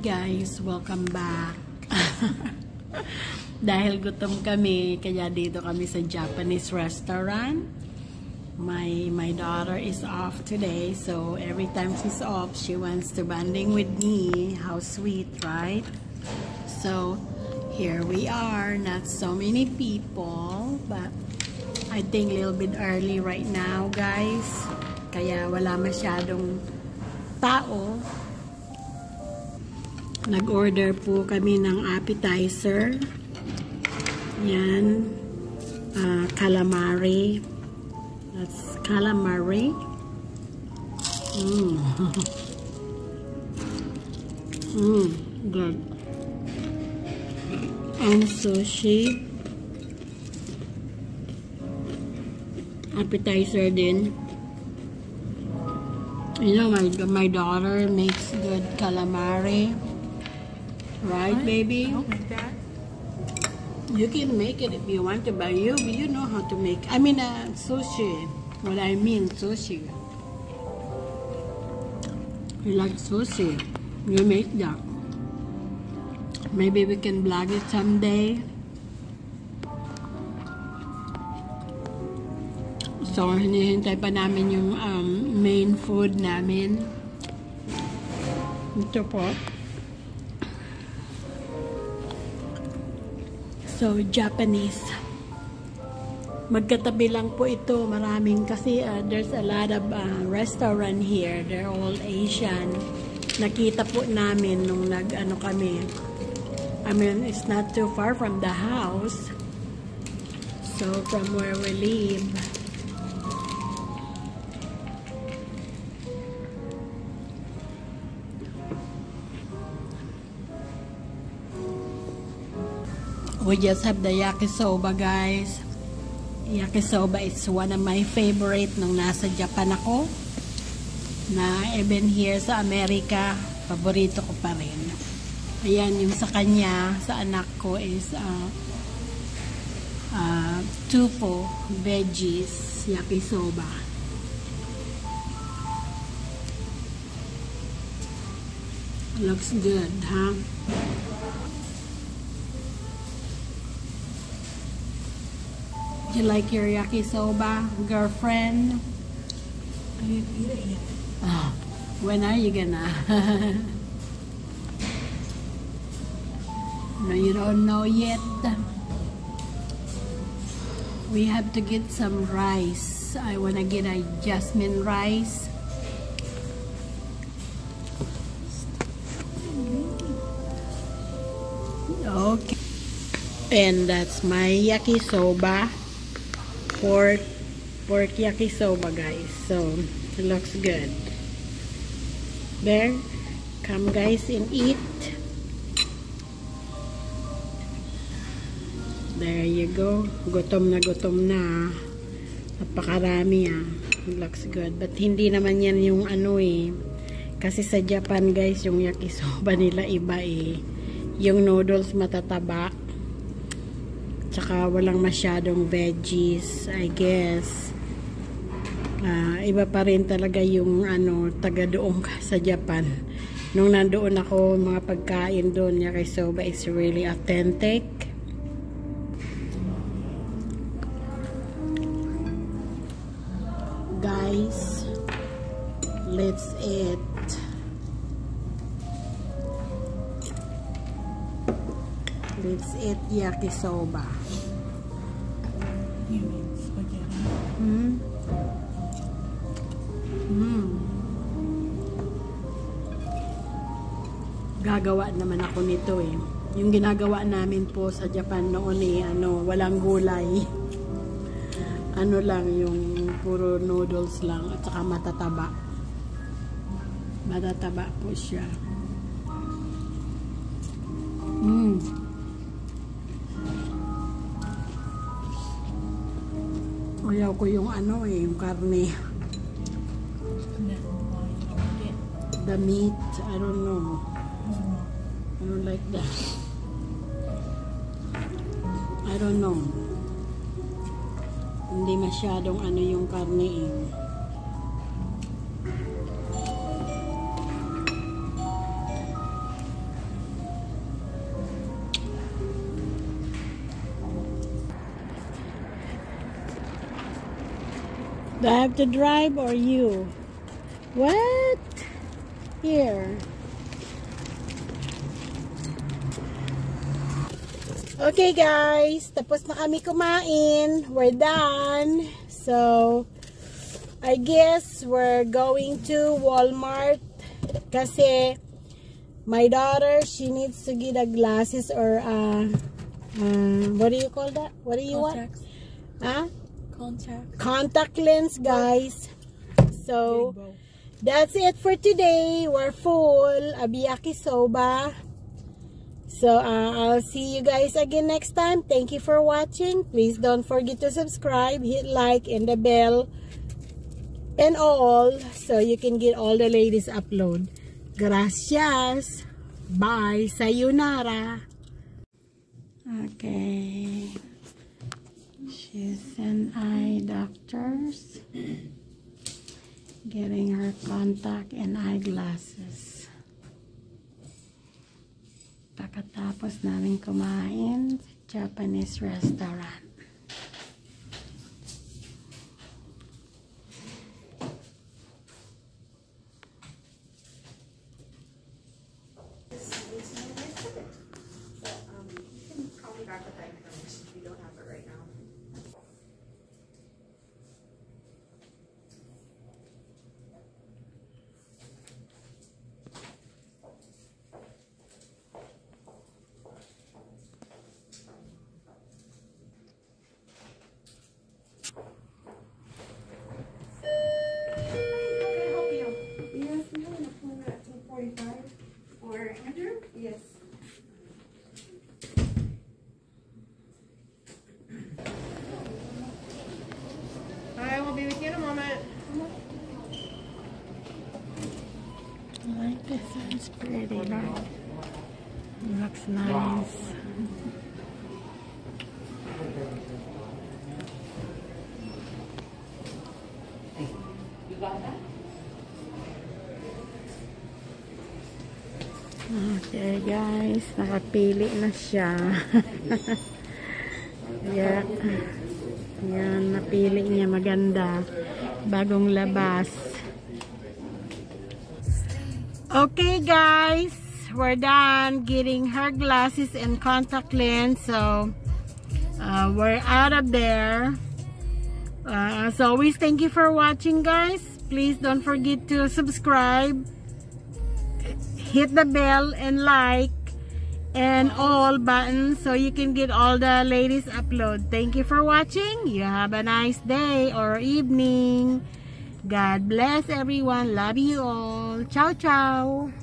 guys, welcome back. Dahil gutom kami, kaya dito kami sa Japanese restaurant. My daughter is off today, so every time she's off, she wants to bonding with me. How sweet, right? So here we are, not so many people, but I think a little bit early right now, guys. Kaya wala masyadong tao. Nag-order po kami ng appetizer. Yan. Calamari. That's calamari. Good. And sushi. Appetizer din. You know, my daughter makes good calamari. Right, baby? I don't make that. You can make it if you want to, but you know how to make. I mean, sushi. What I mean, sushi. You like sushi? You make that. Maybe we can vlog it someday. So, hinihintay pa namin yung main food namin. Ito po. So, Japanese. Magkatabi lang po ito. Maraming kasi there's a lot of restaurant here. They're all Asian. Nakita po namin nung nag-ano kami. I mean, it's not too far from the house. So, from where we live. We just have the Yakisoba, guys. Yakisoba is one of my favorite nung nasa Japan ako. Na even here sa Amerika, paborito ko pa rin. Ayan, yung sa kanya, sa anak ko is tofu, veggies, Yakisoba. Looks good, huh? You like your Yakisoba, girlfriend? I didn't eat it yet. Oh, when are you gonna? No, you don't know yet. We have to get some rice. I wanna get a jasmine rice. Okay. And that's my Yakisoba. Pork Yakisoba, guys. So it looks good. There, come guys and eat. There you go. Gutom na. Napakarami It looks good. But hindi naman yan yung ano kasi sa Japan, guys, yung Yakisoba nila iba Yung noodles matataba. Tsaka walang masyadong veggies, I guess. Iba pa rin talaga yung taga doon sa Japan. Nung nandoon ako, mga pagkain doon, Yakisoba is really authentic. Guys, let's eat. Let's eat Yakisoba. You mean spaghetti? Gagawa naman ako nito Yung ginagawa namin po sa Japan noon walang gulay. Ano lang, yung puro noodles lang at saka matataba. Matataba po siya. Ayaw ko yung yung karne. The meat, I don't know. I don't like that. I don't know. Hindi masyadong yung karne Do I have to drive or you? What? Here. Okay guys, tapos na kami kumain. We're done. So, I guess we're going to Walmart kasi my daughter, she needs to get a glasses or what do you call that? What do you want? Huh? Contact lens, guys. So, that's it for today. We're full. Yakisoba. So, I'll see you guys again next time. Thank you for watching. Please don't forget to subscribe, hit like, and the bell, and all, so you can get all the latest upload. Gracias. Bye. Sayonara. Okay. She's an eye doctor's getting her contact and eyeglasses. Pagkatapos namin kumain sa Japanese restaurant. I will be with you in a moment. I like this. It's pretty, right? It looks nice. You got that? Okay guys, nakapili na siya. Yeah. Yan, napili niya maganda. Bagong labas. Okay guys, we're done getting her glasses and contact lens. So, we're out of there. As always, thank you for watching guys. Please don't forget to subscribe, hit the bell and like and all buttons so you can get all the latest upload. Thank you for watching. You have a nice day or evening. God bless everyone. Love you all. Ciao ciao.